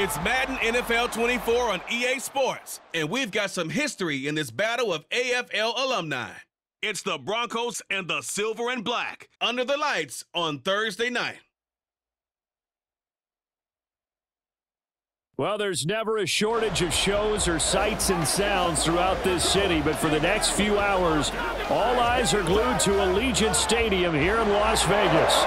It's Madden NFL 24 on EA Sports, and we've got some history in this battle of AFL alumni. It's the Broncos and the Silver and Black under the lights on Thursday night. Well, there's never a shortage of shows or sights and sounds throughout this city, but for the next few hours, all eyes are glued to Allegiant Stadium here in Las Vegas.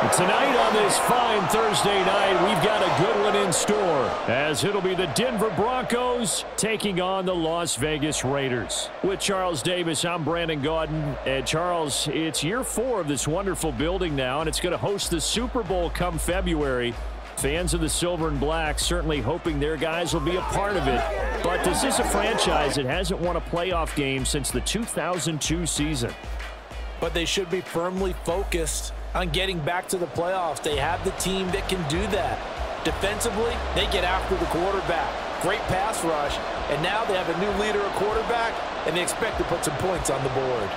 And tonight on this fine Thursday night, we've got a good one in store, as it'll be the Denver Broncos taking on the Las Vegas Raiders. With Charles Davis, I'm Brandon Gaudin. And Charles, it's year 4 of this wonderful building now, and it's going to host the Super Bowl come February. Fans of the Silver and Black certainly hoping their guys will be a part of it. But this is a franchise that hasn't won a playoff game since the 2002 season. But they should be firmly focused on getting back to the playoffs. They have the team that can do that. Defensively, they get after the quarterback. Great pass rush, and now they have a new leader at quarterback, and they expect to put some points on the board.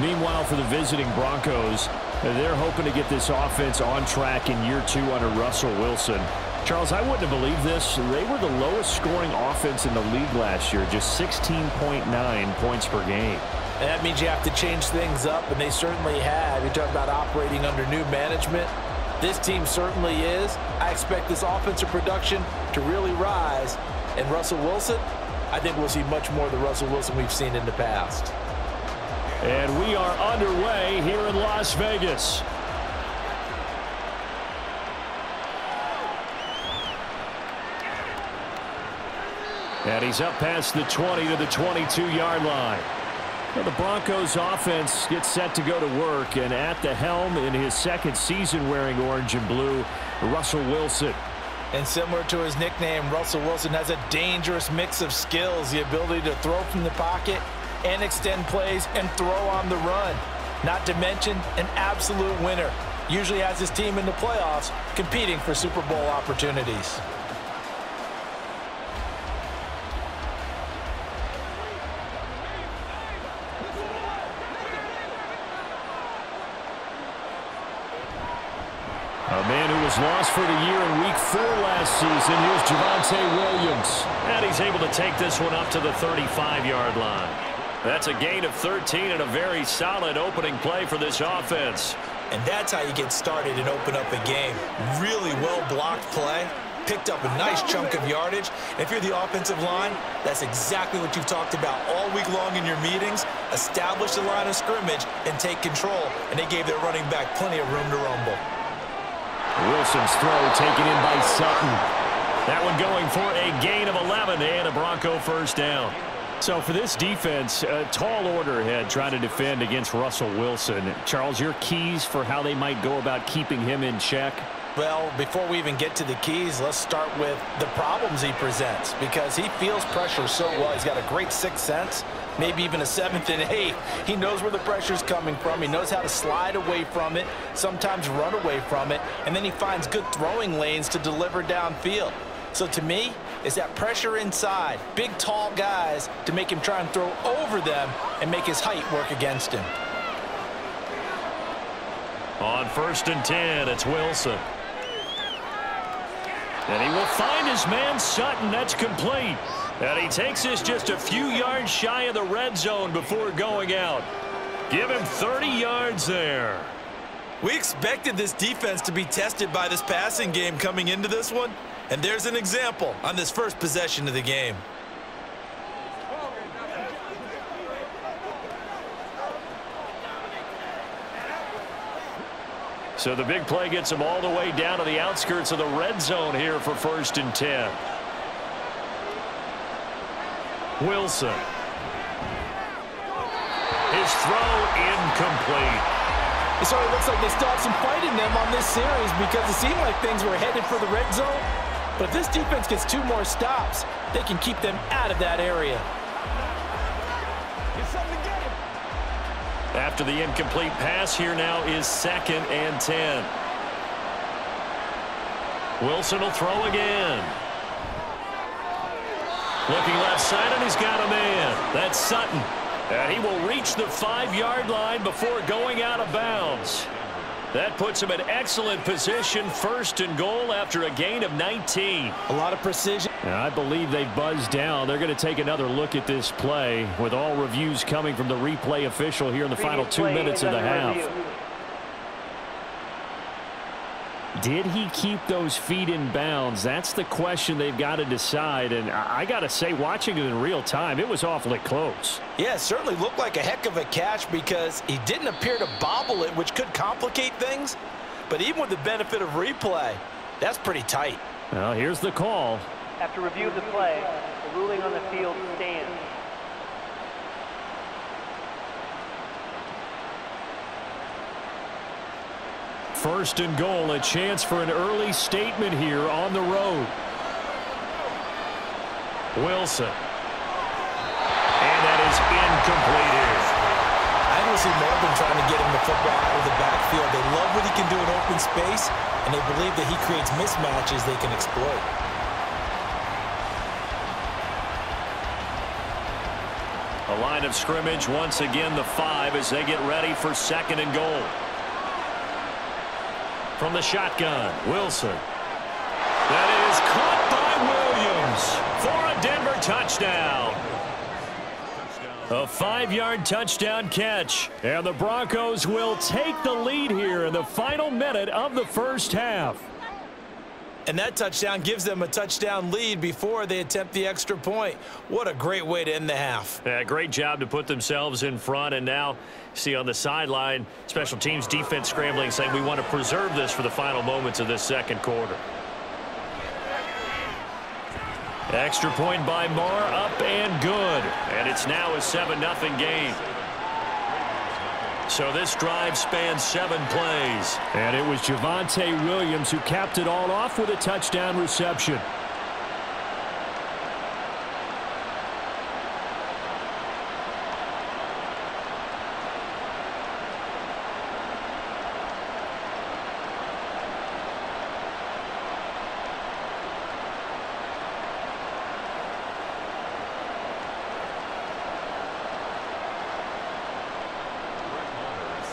Meanwhile, for the visiting Broncos, they're hoping to get this offense on track in year 2 under Russell Wilson. Charles, I wouldn't have believed this. They were the lowest scoring offense in the league last year, just 16.9 points per game. And that means you have to change things up, and they certainly have. You're talking about operating under new management. This team certainly is. I expect this offensive production to really rise. And Russell Wilson, I think we'll see much more of the Russell Wilson we've seen in the past. And we are underway here in Las Vegas. And he's up past the 20 to the 22-yard line. Well, the Broncos offense gets set to go to work, and at the helm in his second season wearing orange and blue, Russell Wilson. And similar to his nickname, Russell Wilson has a dangerous mix of skills, the ability to throw from the pocket and extend plays and throw on the run. Not to mention an absolute winner. Usually has his team in the playoffs competing for Super Bowl opportunities. A man who was lost for the year in Week 4 last season. Here's Javonte Williams. And he's able to take this one up to the 35-yard line. That's a gain of 13 and a very solid opening play for this offense. And that's how you get started and open up a game. Really well-blocked play. Picked up a nice chunk of yardage. If you're the offensive line, that's exactly what you've talked about all week long in your meetings. Establish the line of scrimmage and take control. And they gave their running back plenty of room to rumble. Wilson's throw taken in by Sutton. That one going for a gain of 11 and a Bronco first down. So for this defense, a tall order ahead trying to defend against Russell Wilson. Charles, your keys for how they might go about keeping him in check? Well, before we even get to the keys, let's start with the problems he presents, because he feels pressure so well. He's got a great sixth sense, maybe even a 7th and 8th. He knows where the pressure's coming from. He knows how to slide away from it, sometimes run away from it, and then he finds good throwing lanes to deliver downfield. So to me, it's that pressure inside, big, tall guys to make him try and throw over them and make his height work against him. On 1st and 10, it's Wilson. And he will find his man Sutton. That's complete. And he takes this just a few yards shy of the red zone before going out. Give him 30 yards there. We expected this defense to be tested by this passing game coming into this one. And there's an example on this first possession of the game. So the big play gets him all the way down to the outskirts of the red zone here for 1st and 10. Wilson. His throw incomplete. It sort of looks like they still have some fight in them on this series, because it seemed like things were headed for the red zone. But if this defense gets 2 more stops, they can keep them out of that area. After the incomplete pass, here now is 2nd and 10. Wilson will throw again. Looking left side, and he's got a man. That's Sutton. And he will reach the 5-yard line before going out of bounds. That puts him in excellent position, 1st and goal after a gain of 19. A lot of precision. And I believe they've buzzed down. They're going to take another look at this play with all reviews coming from the replay official here in the final 2 minutes of the half. Did he keep those feet in bounds? That's the question they've got to decide. And I got to say, watching it in real time, it was awfully close. Yeah, it certainly looked like a heck of a catch because he didn't appear to bobble it, which could complicate things. But even with the benefit of replay, that's pretty tight. Well, here's the call. After review of the play, the ruling on the field stands. First and goal, a chance for an early statement here on the road. Wilson. And that is incomplete here. I don't see Morgan trying to get him the football out of the backfield. They love what he can do in open space, and they believe that he creates mismatches they can exploit. A line of scrimmage once again, the 5 as they get ready for 2nd and goal. From the shotgun, Wilson. That is caught by Williams for a Denver touchdown. A 5-yard touchdown catch. And the Broncos will take the lead here in the final minute of the first half. And that touchdown gives them a touchdown lead before they attempt the extra point. What a great way to end the half. Yeah, great job to put themselves in front. And now, see on the sideline, special teams defense scrambling, saying we want to preserve this for the final moments of this second quarter. Extra point by Marr, up and good. And it's now a 7-0 game. So this drive spans 7 plays. And it was Javonte Williams who capped it all off with a touchdown reception.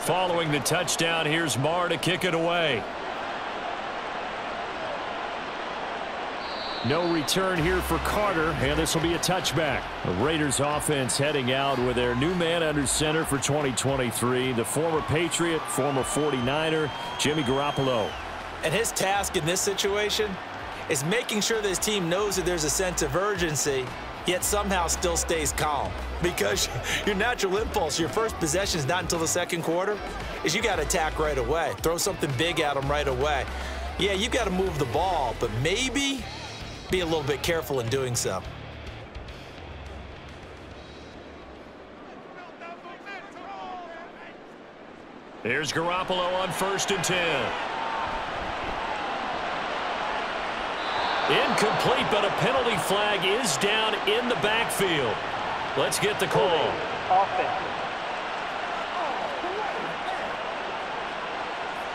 Following the touchdown, here's Marr to kick it away. No return here for Carter, and this will be a touchback. The Raiders offense heading out with their new man under center for 2023, the former Patriot, former 49er, Jimmy Garoppolo. And his task in this situation is making sure this team knows that there's a sense of urgency, yet somehow still stays calm. Because your natural impulse, your first possession is not until the second quarter, is you got to attack right away. Throw something big at them right away. Yeah, you got to move the ball, but maybe be a little bit careful in doing so. Here's Garoppolo on 1st and 10. Incomplete, but a penalty flag is down in the backfield. Let's get the call. Offense.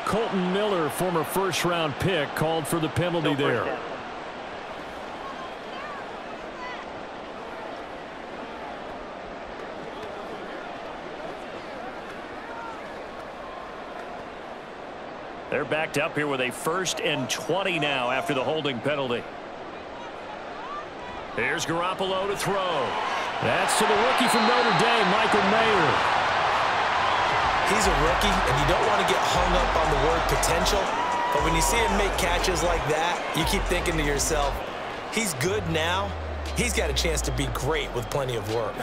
Colton Miller, former first-round pick, called for the penalty there. They're backed up here with a 1st and 20 now after the holding penalty. Here's Garoppolo to throw. That's to the rookie from Notre Dame, Michael Mayer. He's a rookie, and you don't want to get hung up on the word potential. But when you see him make catches like that, you keep thinking to yourself, he's good now. He's got a chance to be great with plenty of work.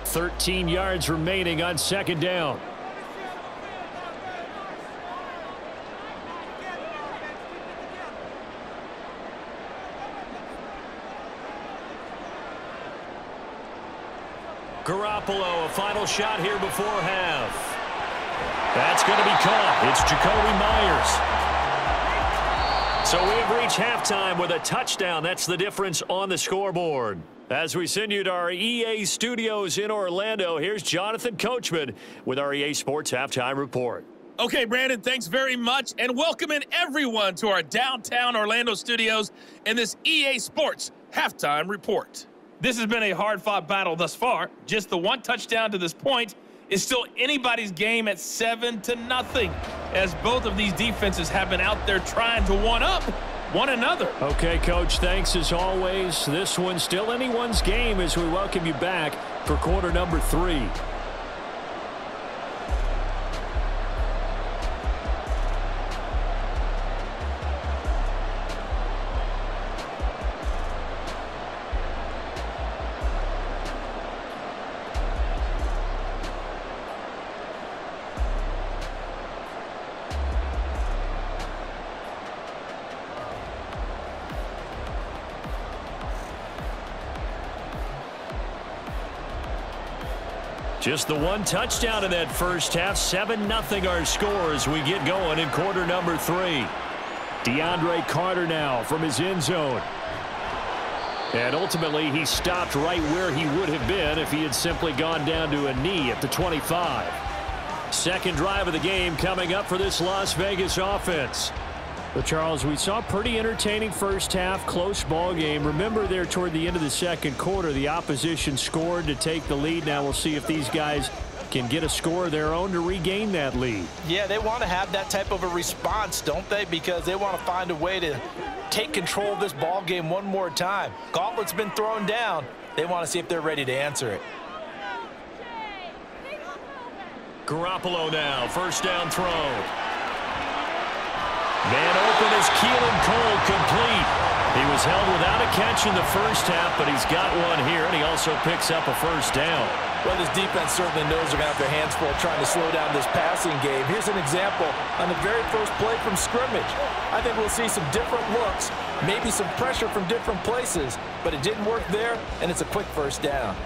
13 yards remaining on 2nd down. Garoppolo, a final shot here before half. That's going to be caught. It's Jacoby Myers. So we have reached halftime with a touchdown. That's the difference on the scoreboard. As we send you to our EA studios in Orlando, here's Jonathan Coachman with our EA Sports Halftime Report. Okay, Brandon, thanks very much, and welcome in everyone to our downtown Orlando studios in this EA Sports Halftime Report. This has been a hard-fought battle thus far, just the one touchdown to this point, It's still anybody's game at 7-0, as both of these defenses have been out there trying to one-up one another. Okay, Coach, thanks as always. This one's still anyone's game as we welcome you back for quarter number 3. Just the one touchdown in that first half. 7-0 our score as we get going in quarter number 3. DeAndre Carter now from his end zone. And ultimately, he stopped right where he would have been if he had simply gone down to a knee at the 25. Second drive of the game coming up for this Las Vegas offense. But, Charles, we saw a pretty entertaining first half, close ball game. Remember there toward the end of the second quarter, the opposition scored to take the lead. Now we'll see if these guys can get a score of their own to regain that lead. Yeah, they want to have that type of a response, don't they? Because they want to find a way to take control of this ball game one more time. Gauntlet's been thrown down. They want to see if they're ready to answer it. Garoppolo now, first down throw. Man open is Keelan Cole, complete. He was held without a catch in the first half, but he's got one here, and he also picks up a first down. Well, this defense certainly knows they're going to have their hands full trying to slow down this passing game. Here's an example on the very first play from scrimmage. I think we'll see some different looks, maybe some pressure from different places, but it didn't work there, and it's a quick first down.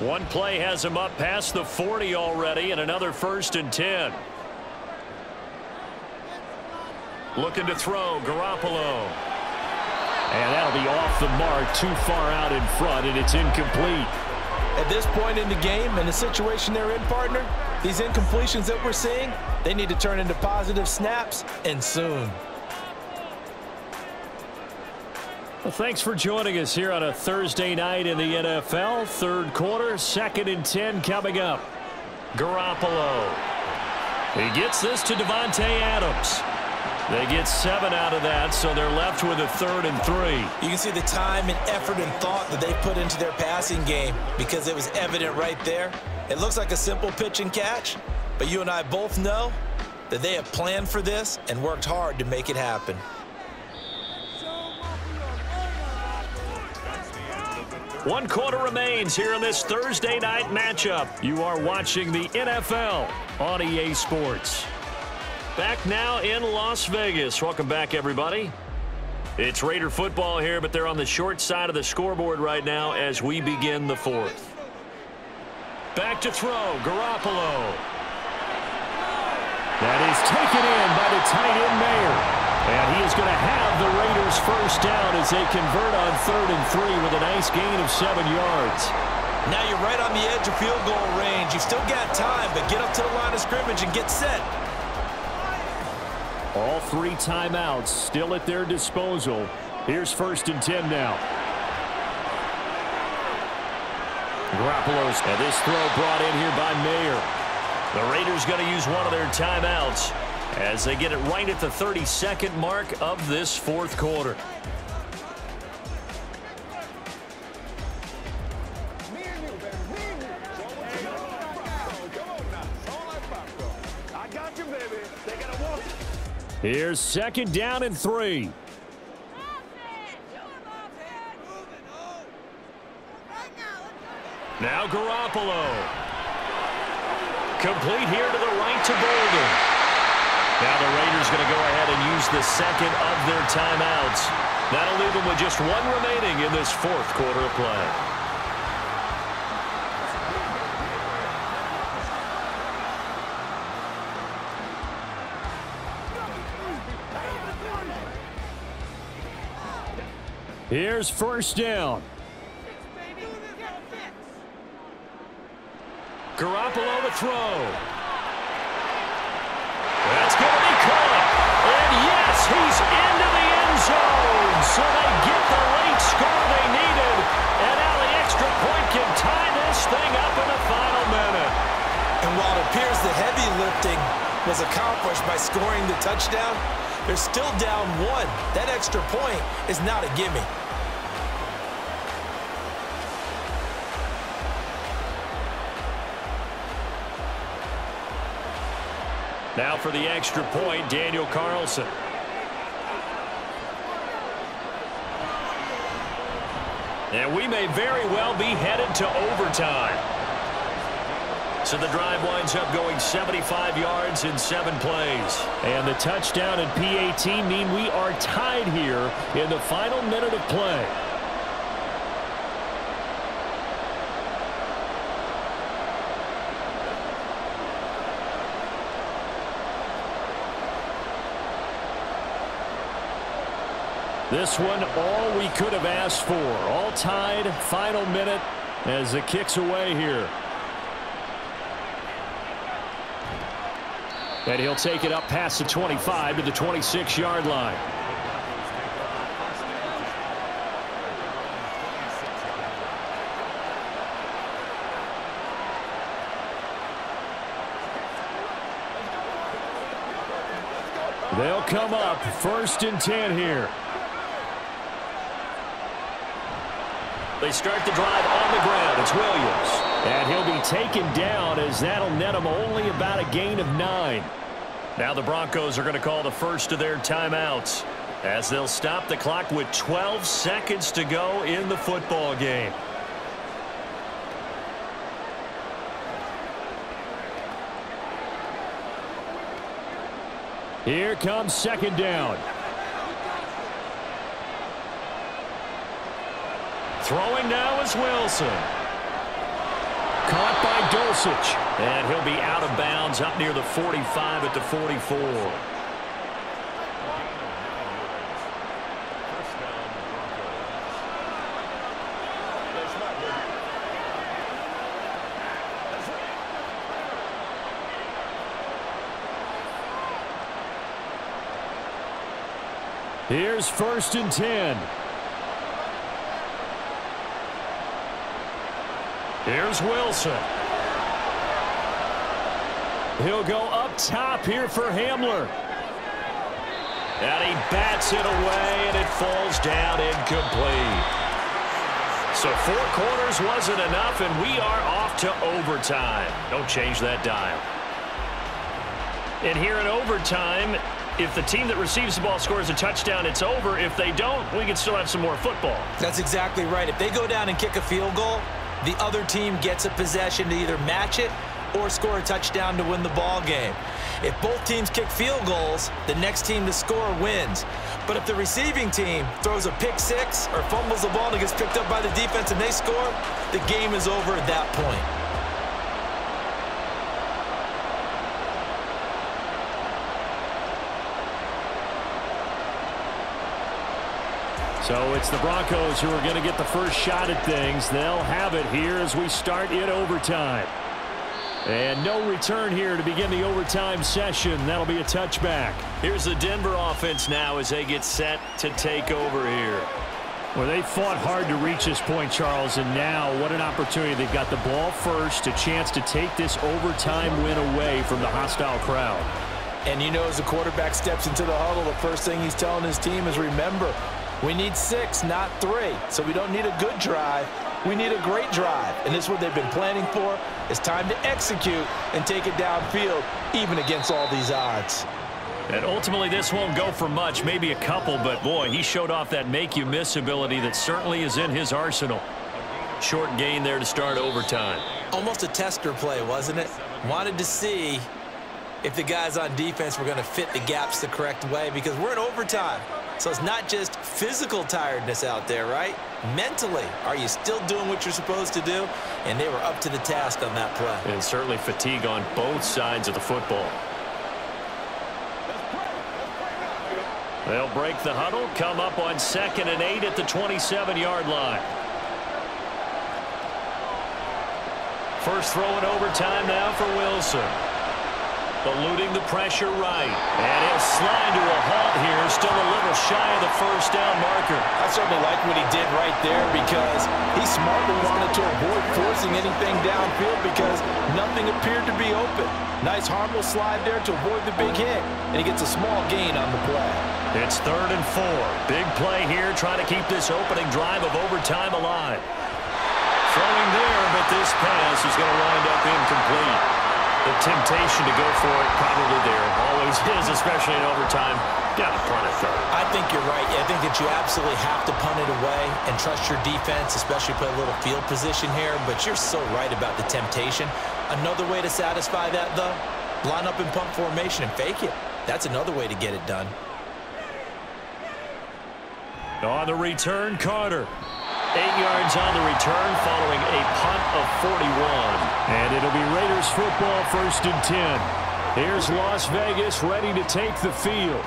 One play has him up past the 40 already, and another 1st and 10. Looking to throw, Garoppolo. And that'll be off the mark, too far out in front, and it's incomplete. At this point in the game, and the situation they're in, partner, these incompletions that we're seeing, they need to turn into positive snaps, and soon. Well, thanks for joining us here on a Thursday night in the NFL. Third quarter, 2nd and 10 coming up. Garoppolo. He gets this to Devontae Adams. They get 7 out of that, so they're left with a 3rd and 3. You can see the time and effort and thought that they put into their passing game because it was evident right there. It looks like a simple pitch and catch, but you and I both know that they have planned for this and worked hard to make it happen. One quarter remains here in this Thursday night matchup. You are watching the NFL on EA Sports. Back now in Las Vegas. Welcome back, everybody. It's Raider football here, but they're on the short side of the scoreboard right now as we begin the 4th. Back to throw, Garoppolo. That is taken in by the tight end Mayer. And he is going to have the Raiders first down as they convert on 3rd and 3 with a nice gain of 7 yards. Now you're right on the edge of field goal range. You've still got time, but get up to the line of scrimmage and get set. All 3 timeouts still at their disposal. Here's 1st and 10 now. Garoppolo's, and this throw brought in here by Mayer. The Raiders going to use one of their timeouts as they get it right at the 32nd mark of this 4th quarter. Here's 2nd down and 3. Now Garoppolo. Complete here to the right to Bolden. Now the Raiders going to go ahead and use the 2nd of their timeouts. That'll leave them with just 1 remaining in this 4th quarter of play. Here's 1st down. Garoppolo to throw. That's going to be caught. And yes, he's into the end zone. So they get the late score they needed. And now the extra point can tie this thing up in the final minute. And while was accomplished by scoring the touchdown. They're still down 1. That extra point is not a gimme. Now for the extra point, Daniel Carlson. And we may very well be headed to overtime. So the drive winds up going 75 yards in 7 plays. And the touchdown and PAT mean we are tied here in the final minute of play. This one, all we could have asked for. All tied, final minute as the kick's away here. And he'll take it up past the 25 to the 26-yard line. They'll come up 1st and 10 here. They start the drive on the ground. It's Williams. And he'll be taken down as that'll net him only about a gain of 9. Now the Broncos are going to call the first of their timeouts as they'll stop the clock with 12 seconds to go in the football game. Here comes 2nd down. Throwing now is Wilson. Caught by Dulcich. And he'll be out of bounds up near the 45 at the 44. Here's 1st and 10. Here's Wilson. He'll go up top here for Hamler. And he bats it away, and it falls down incomplete. So 4 quarters wasn't enough, and we are off to overtime. Don't change that dial. And here in overtime, if the team that receives the ball scores a touchdown, it's over. If they don't, we can still have some more football. That's exactly right. If they go down and kick a field goal, the other team gets a possession to either match it or score a touchdown to win the ball game. If both teams kick field goals, the next team to score wins. But if the receiving team throws a pick 6 or fumbles the ball and it gets picked up by the defense and they score, the game is over at that point. So it's the Broncos who are going to get the first shot at things. They'll have it here as we start in overtime. And no return here to begin the overtime session. That'll be a touchback. Here's the Denver offense now as they get set to take over here. Well, they fought hard to reach this point, Charles, and now what an opportunity. They've got the ball first, a chance to take this overtime win away from the hostile crowd. And you know, as the quarterback steps into the huddle, the first thing he's telling his team is, remember, we need 6, not 3. So we don't need a good drive. We need a great drive. And this is what they've been planning for. It's time to execute and take it downfield, even against all these odds. And ultimately, this won't go for much, maybe a couple, but boy, he showed off that make-you-miss ability that certainly is in his arsenal. Short gain there to start overtime. Almost a tester play, wasn't it? Wanted to see if the guys on defense were going to fit the gaps the correct way, because we're in overtime. So it's not just physical tiredness out there, right? Mentally, are you still doing what you're supposed to do? And they were up to the task on that play. And certainly fatigue on both sides of the football. They'll break the huddle, come up on 2nd and 8 at the 27-yard line. First throw in overtime now for Wilson. eluding the pressure right. And he'll slide to a halt here, still a little shy of the first down marker. I certainly like what he did right there because he smartly wanted to avoid forcing anything downfield because nothing appeared to be open. Nice harmless slide there to avoid the big hit, and he gets a small gain on the play. It's 3rd and 4. Big play here, trying to keep this opening drive of overtime alive. Throwing there, but this pass is going to wind up incomplete. The temptation to go for it probably there. Always is, especially in overtime. Got to punt it, though. I think you're right. I think that you absolutely have to punt it away and trust your defense, especially play a little field position here. But you're so right about the temptation. Another way to satisfy that, though, line up in punt formation and fake it. That's another way to get it done. On the return, Carter. 8 yards on the return following a punt of 41. And it'll be Raiders football, 1st and 10. Here's Las Vegas ready to take the field.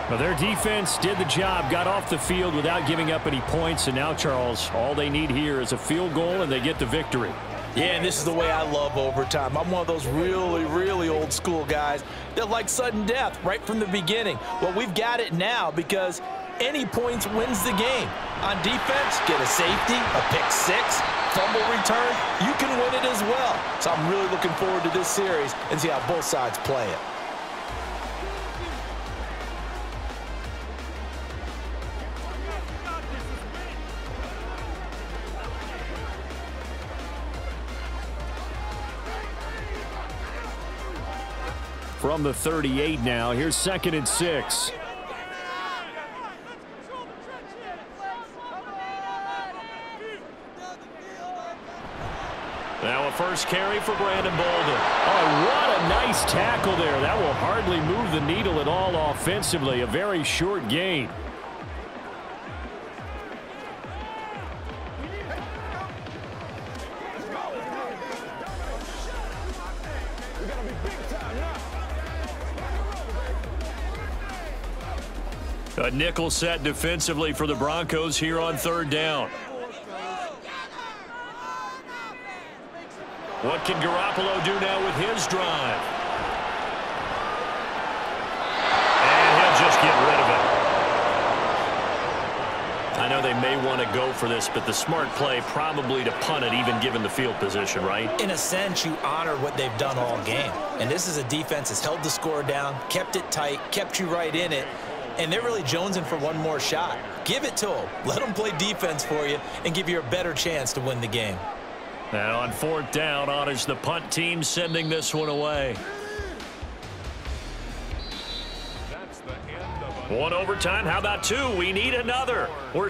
Well, their defense did the job, got off the field without giving up any points. And now, Charles, all they need here is a field goal and they get the victory. Yeah, and this is the way I love overtime. I'm one of those really, really old school guys that like sudden death right from the beginning. Well, we've got it now because any points wins the game. On defense, get a safety, a pick six, fumble return, you can win it as well. So I'm really looking forward to this series and see how both sides play it. From the 38 now, here's 2nd and 6. Now a first carry for Brandon Bolden. Oh, what a nice tackle there. That will hardly move the needle at all offensively. A very short gain. A nickel set defensively for the Broncos here on 3rd down. What can Garoppolo do now with his drive? And he'll just get rid of it. I know they may want to go for this, but the smart play probably to punt it, even given the field position, right? In a sense, you honor what they've done all game. And this is a defense that's held the score down, kept it tight, kept you right in it. And they're really jonesing for one more shot. Give it to them. Let them play defense for you and give you a better chance to win the game. And on 4th down, honors the punt team sending this one away. One overtime. How about 2? We need another. We're